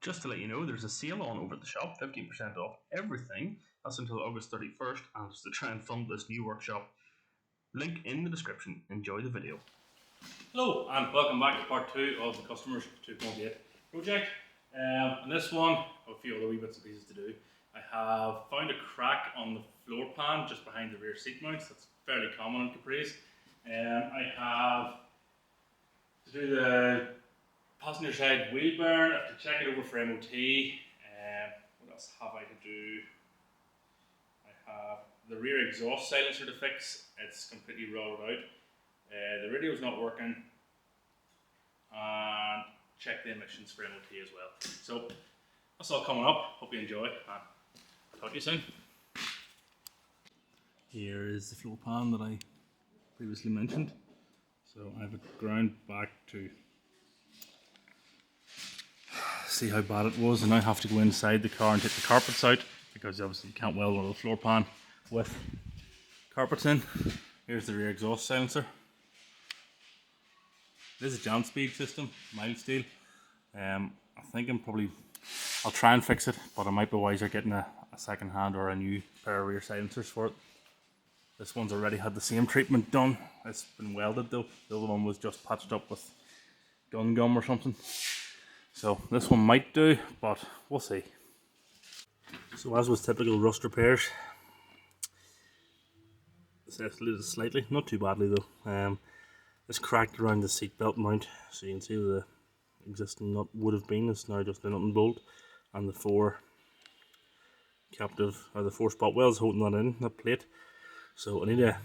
Just to let you know, there's a sale on over at the shop, 15% off everything. That's until August 31st, and it's to try and fund this new workshop. Link in the description. Enjoy the video. Hello, and welcome back to part 2 of the Customers 2.8 project. In this one, I have a few other wee bits and pieces to do. I have found a crack on the floor pan just behind the rear seat mounts. That's fairly common on Capris. I have to do the passenger side wheel bearing. I have to check it over for MOT. What else have I to do? I have the rear exhaust silencer to fix. It's completely rotted out. The radio's not working. And check the emissions for MOT as well. So that's all coming up. Hope you enjoy. Talk to you soon. Here is the floor pan that I previously mentioned. So I have it ground back to see how bad it was, and I have to go inside the car and take the carpets out because obviously you can't weld one of the floor pan with carpets in. Here's the rear exhaust silencer. This is a JanSpeed system, mild steel. I think I'll try and fix it, but I might be wiser getting a second hand or a new pair of rear silencers for it. This one's already had the same treatment done. It's been welded though. The other one was just patched up with gun gum or something. So this one might do, but we'll see. So as with typical rust repairs, it's escalated slightly, not too badly though. It's cracked around the seat belt mount, so you can see where the existing nut would have been. It's now just a nut and bolt, and the four spot welds holding that in, that plate. So I need to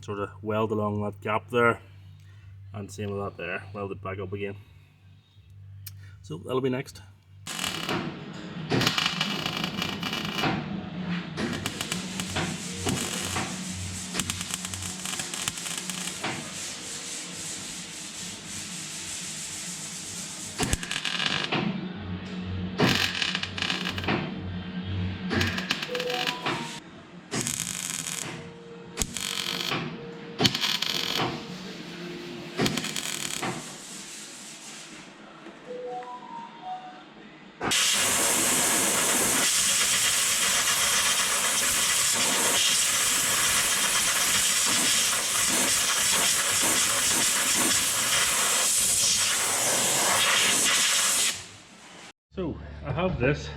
sort of weld along that gap there, and same with that there, weld it back up again. So that'll be next. So I have this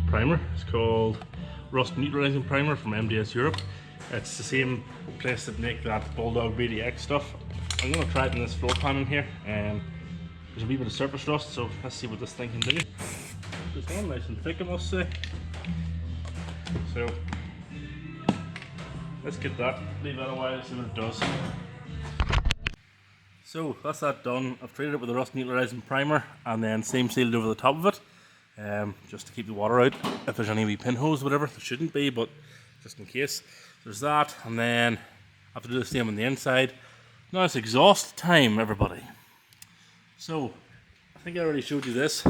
primer. It's called Rust Neutralizing Primer from MDS Europe. It's the same place that make that Bulldog BDX stuff. I'm going to try it in this floor pan in here. There's a wee bit of surface rust, so let's see what this thing can do. This one nice and thick, I must say. So let's get that, leave that a while, see what it does. So that's that done. I've treated it with a rust neutralizing primer and then same sealed over the top of it, just to keep the water out. If there's any wee pinholes, whatever, there shouldn't be, but just in case. There's that, and then I have to do the same on the inside. Now it's exhaust time, everybody. So I think I already showed you this.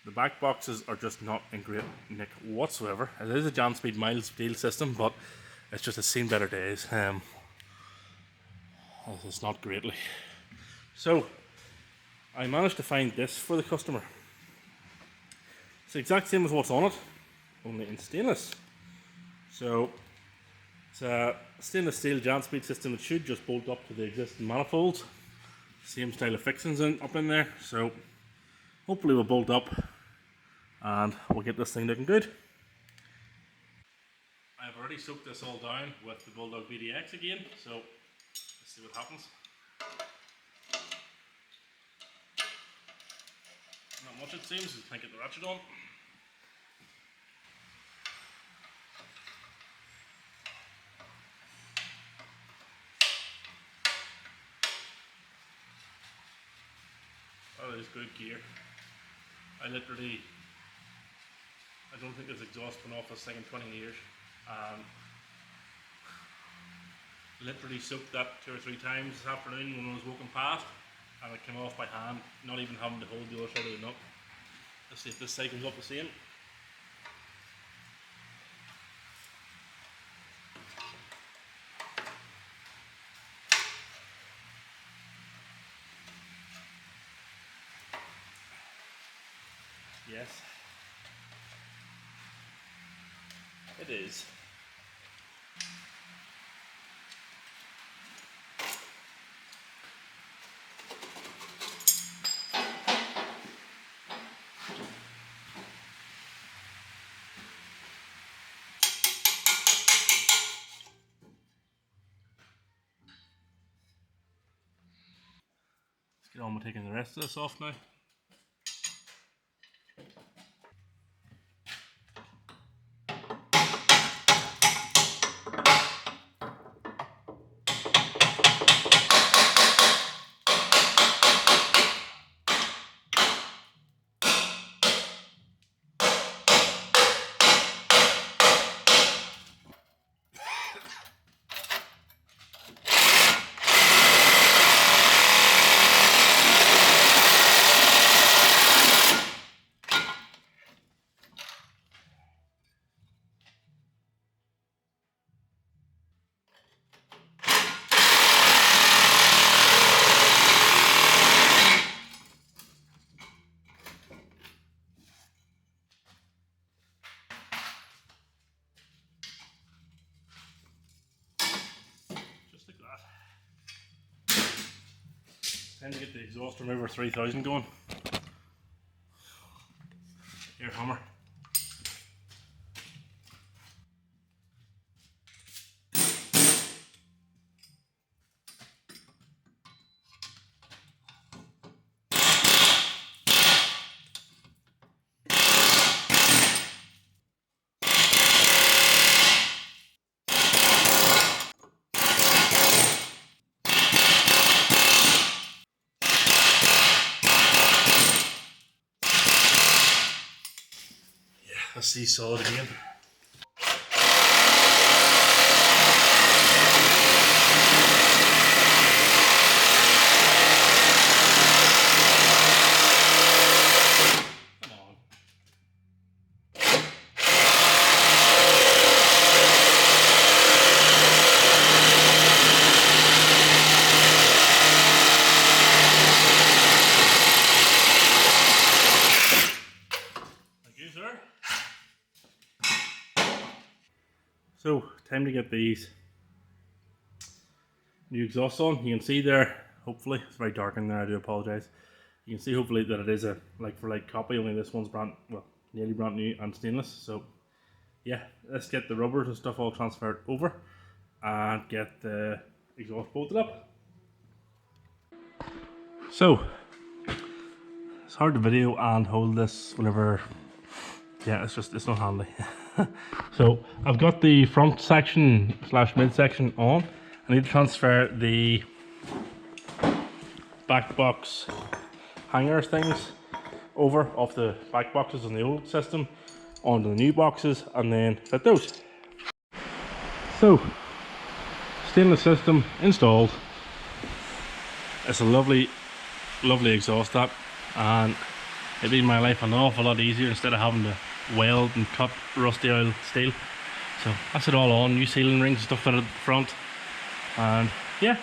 The back boxes are just not in great nick whatsoever. It is a JanSpeed mild steel system, but it's just seen better days. It's not greatly. So I managed to find this for the customer. It's the exact same as what's on it, only in stainless. So it's a stainless steel JanSpeed system. It should just bolt up to the existing manifolds. Same style of fixings up in there. So hopefully we'll bolt up and we'll get this thing looking good. I've already soaked this all down with the Bulldog BDX again, so let's see what happens. Not much it seems, I can't get the ratchet on. That is good gear. I don't think this exhaust been off this thing in 20 years. Literally soaked that 2 or 3 times this afternoon when I was walking past, and it came off by hand, not even having to hold the other side of the nut. Let's see if this side comes up the same. Yes, it is. Let's get on with taking the rest of this off now. Time to get the exhaust remover 3000 going. Here, hammer. Let's see solid again. Come on. Thank you, sir. So, time to get these new exhausts on. You can see there, hopefully, it's very dark in there, I do apologise. You can see hopefully that it is a like for like copy, only this one's nearly brand new and stainless. So yeah, let's get the rubbers and stuff all transferred over and get the exhaust bolted up. So, it's hard to video and hold this whenever, yeah, it's not handy. So I've got the front section / mid section on. I need to transfer the back box hangers things over off the back boxes on the old system onto the new boxes and then fit those. So, stainless system installed. It's a lovely exhaust that, and it made my life an awful lot easier instead of having to weld and cut rusty oil steel. So that's it all on, new sealing rings and stuff fitted at the front, and yeah,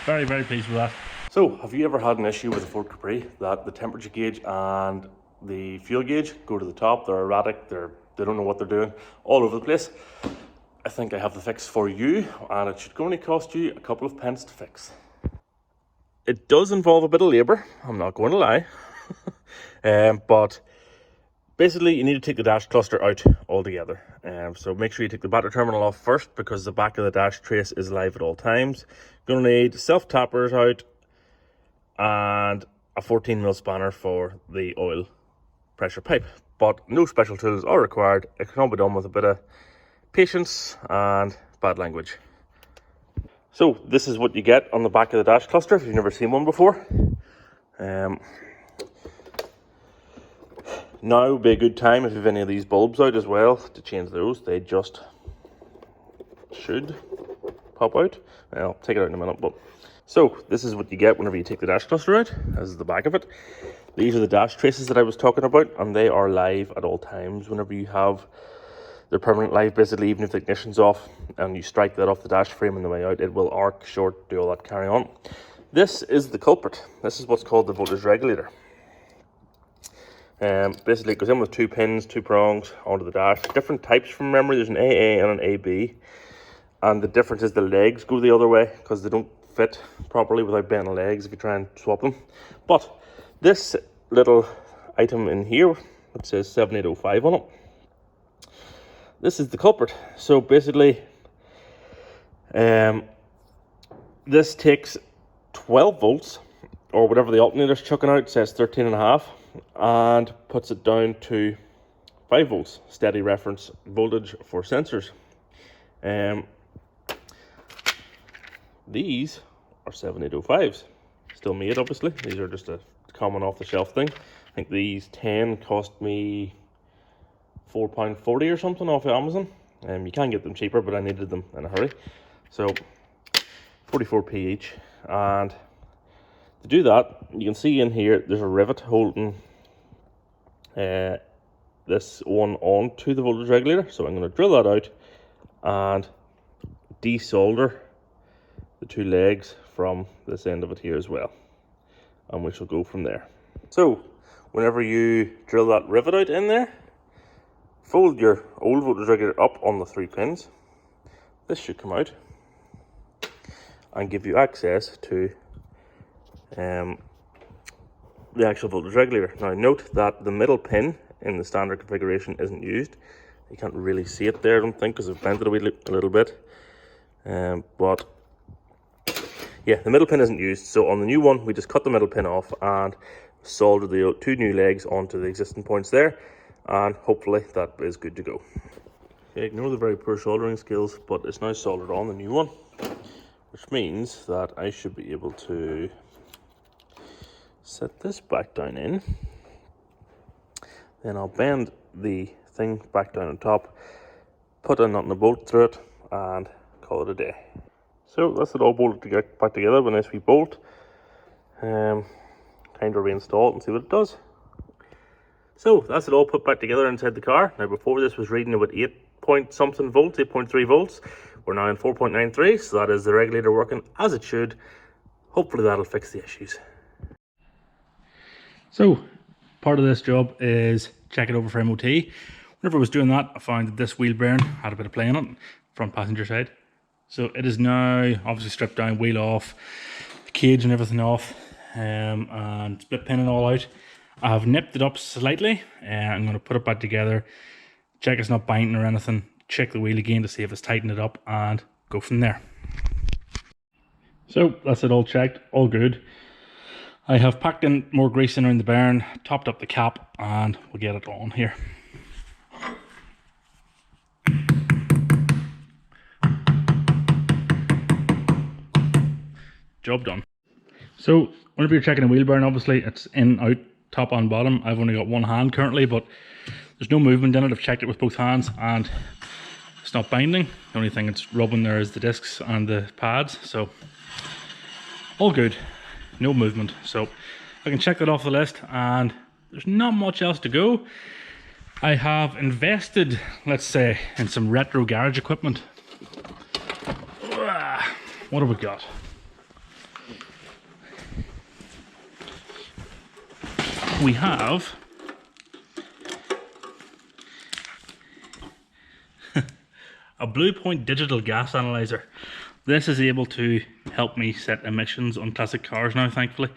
very pleased with that. So, have you ever had an issue with a Ford Capri that the temperature gauge and the fuel gauge go to the top? They're erratic, they don't know what they're doing, all over the place. I think I have the fix for you, and it should only cost you a couple of pence to fix. It does involve a bit of labour, I'm not going to lie, but basically you need to take the dash cluster out altogether. So make sure you take the battery terminal off first, because the back of the dash trace is live at all times. Going to need self-tappers out and a 14mm spanner for the oil pressure pipe. But no special tools are required. It can all be done with a bit of patience and bad language. So this is what you get on the back of the dash cluster if you've never seen one before. Now would be a good time if you have any of these bulbs out as well to change those. They just should pop out. I'll take it out in a minute. But so this is what you get whenever you take the dash cluster out. This is the back of it. These are the dash traces that I was talking about, and they are live at all times. Whenever you have, they're permanent live basically, even if the ignition's off and you strike that off the dash frame on the way out, it will arc, short, do all that carry on. This is the culprit. This is what's called the voltage regulator. Basically it goes in with 2 pins, 2 prongs onto the dash. Different types from memory. There's an AA and an AB. And the difference is the legs go the other way because they don't fit properly without bending legs if you try and swap them. But this little item in here, it says 7805 on it. This is the culprit. So basically, this takes 12 volts or whatever the alternator's chucking out, says 13.5, and puts it down to 5 volts, steady reference voltage for sensors. These are 7805s, still made obviously. These are just a common off the shelf thing. I think these 10 cost me £4.40 or something off of Amazon. You can get them cheaper, but I needed them in a hurry. So 44p each. And to do that, you can see in here there's a rivet holding this one on to the voltage regulator. So I'm going to drill that out and desolder the 2 legs from this end of it here as well, and we shall go from there. So whenever you drill that rivet out in there, fold your old voltage regulator up on the 3 pins. This should come out and give you access to the actual voltage regulator. Now note that the middle pin in the standard configuration isn't used. You can't really see it there, I don't think, because I've bent it a little bit. But yeah, the middle pin isn't used, so on the new one we just cut the middle pin off and solder the 2 new legs onto the existing points there, and hopefully that is good to go. Okay, ignore the very poor soldering skills, but it's now soldered on the new one, which means that I should be able to set this back down in. Then I'll bend the thing back down on top, put a nut and a bolt through it, and call it a day. So that's it all bolted to get back together with a nice wee bolt. Kind of reinstall it and see what it does. So that's it all put back together inside the car. Now before this was reading about 8 point something volts, 8.3 volts. We're now in 4.93, so that is the regulator working as it should. Hopefully that'll fix the issues. So part of this job is check it over for MOT. Whenever I was doing that, I found that this wheel bearing had a bit of play in it, front passenger side. So it is now obviously stripped down, wheel off, the cage and everything off, and split pin and all out. I've nipped it up slightly, and I'm going to put it back together, check it's not binding or anything, check the wheel again to see if it's tightened it up, and go from there. So that's it all checked, all good. I have packed in more grease in around the bearing, topped up the cap, and we'll get it on here. Job done. So whenever you're checking a wheel bearing, obviously it's in, out, top and bottom. I've only got one hand currently, but there's no movement in it. I've checked it with both hands and it's not binding. The only thing it's rubbing there is the discs and the pads, so all good, no movement. So I can check that off the list, and there's not much else to go. I have invested, let's say, in some retro garage equipment. What have we got? We have a Blue Point digital gas analyzer. This is able to help me set emissions on classic cars now, thankfully.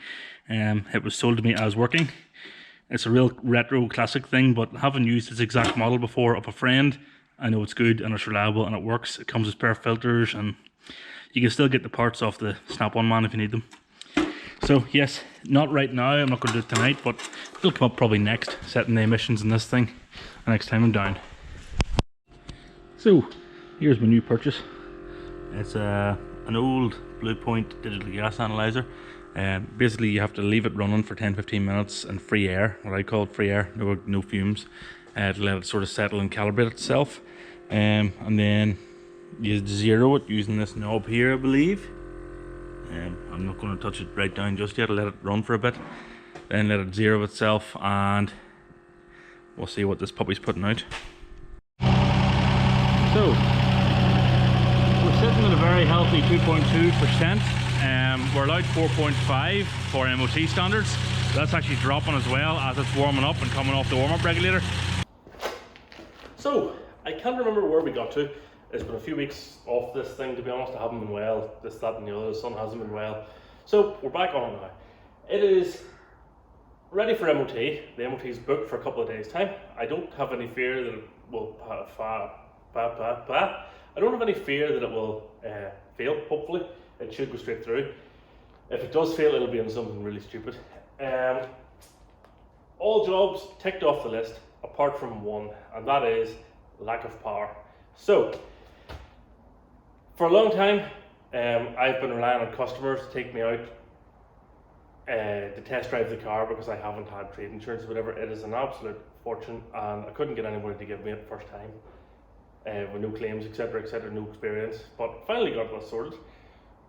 It was sold to me as working. It's a real retro classic thing, but having used this exact model before of a friend, I know it's good and it's reliable and it works. It comes with spare filters, and you can still get the parts off the Snap-on man if you need them. So yes, not right now, I'm not going to do it tonight, but it'll come up probably next, setting the emissions in this thing, the next time I'm down. So here's my new purchase. It's an old Blue Point digital gas analyzer. Basically you have to leave it running for 10-15 minutes and free air, what I call it, free air, no fumes, to let it sort of settle and calibrate itself. And then you zero it using this knob here, I believe. I'm not going to touch it right down just yet. I'll let it run for a bit, then let it zero itself, and we'll see what this puppy's putting out. So we're sitting at a very healthy 2.2%. We're allowed 4.5 for MOT standards. That's actually dropping as well as it's warming up and coming off the warm-up regulator. So, I can't remember where we got to. It's been a few weeks off this thing, to be honest. I haven't been well. This, that and the other. The sun hasn't been well. So, we're back on it now. It is ready for MOT. The MOT is booked for a couple of days' time. I don't have any fear that it will I don't have any fear that it will fail, hopefully. It should go straight through. If it does fail, it'll be on something really stupid. All jobs ticked off the list, apart from one, and that is lack of power. So, for a long time, I've been relying on customers to take me out to test drive the car because I haven't had trade insurance or whatever. It is an absolute fortune, and I couldn't get anybody to give me it first time. With no claims, etc., no experience. But finally got this sorted.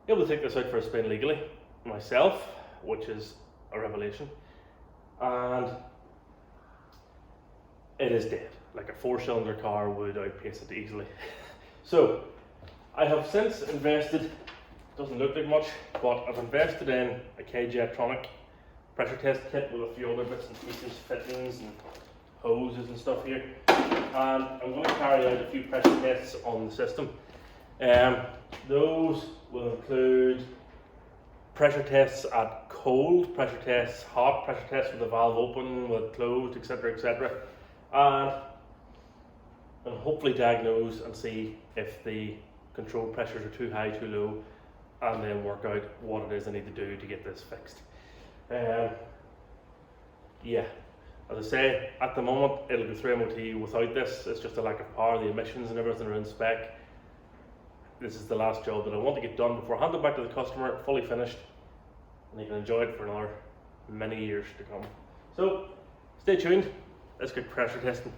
Able to take this out for a spin legally myself, which is a revelation. And it is dead. Like a 4-cylinder car would outpace it easily. So I have since invested, doesn't look like much, but I've invested in a K-Jetronic pressure test kit with a few other bits and pieces, fittings and hoses and stuff here. And I'm going to carry out a few pressure tests on the system. Those will include pressure tests at cold, pressure tests hot, pressure tests with the valve open, with it closed, etc., and hopefully diagnose and see if the control pressures are too high, too low, and then work out what it is I need to do to get this fixed. Yeah, as I say, at the moment it'll go through MOT without this. It's just a lack of power. The emissions and everything are in spec. This is the last job that I want to get done before I hand it back to the customer, fully finished, and they can enjoy it for another many years to come. So, stay tuned. Let's get pressure testing.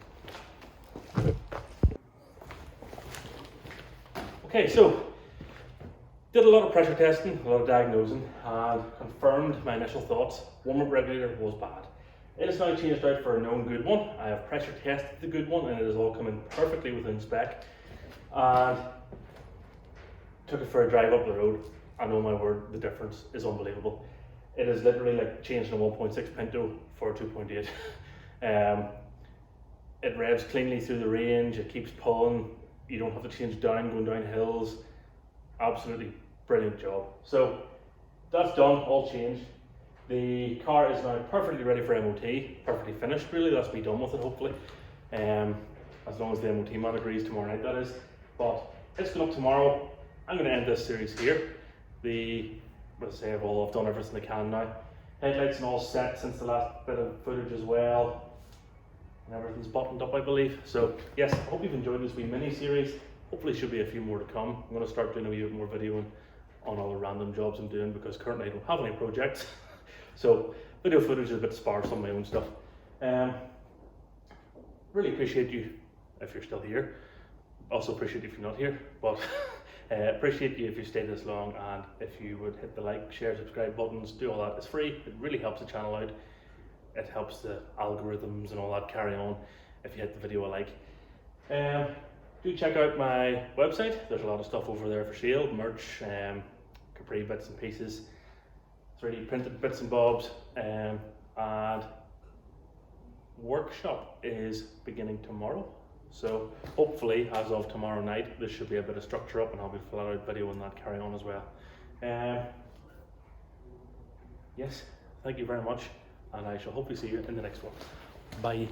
Okay, so did a lot of pressure testing, a lot of diagnosing, and confirmed my initial thoughts. Warm-up regulator was bad. It is now changed out for a known good one. I have pressure tested the good one, and it is all coming perfectly within spec. And took it for a drive up the road. I know, my word, the difference is unbelievable. It is literally like changing a 1.6 Pinto for a 2.8. It revs cleanly through the range. It keeps pulling. You don't have to change down, going down hills. Absolutely brilliant job. So that's done, all changed. The car is now perfectly ready for MOT, perfectly finished really. That's me done with it, hopefully. As long as the MOT man agrees tomorrow night, that is. But it's going up tomorrow. I'm going to end this series here. Let's say I've done everything I can now. Headlights and all set since the last bit of footage as well. And everything's buttoned up, I believe. So yes, I hope you've enjoyed this wee mini series. Hopefully should be a few more to come. I'm going to start doing a wee bit more videoing on all the random jobs I'm doing, because currently I don't have any projects. So video footage is a bit sparse on my own stuff. Really appreciate you if you're still here. Also appreciate you if you're not here, but appreciate you if you stayed this long, and if you would hit the like, share, subscribe buttons, do all that. It's free. It really helps the channel out. It helps the algorithms and all that carry on if you hit the video a like. Do check out my website. There's a lot of stuff over there for sale, merch, Capri bits and pieces, 3D printed bits and bobs, and workshop is beginning tomorrow. So hopefully as of tomorrow night there should be a bit of structure up, and I'll be flat out video on that carry on as well. Yes, thank you very much, and I shall hopefully see you in the next one. Bye.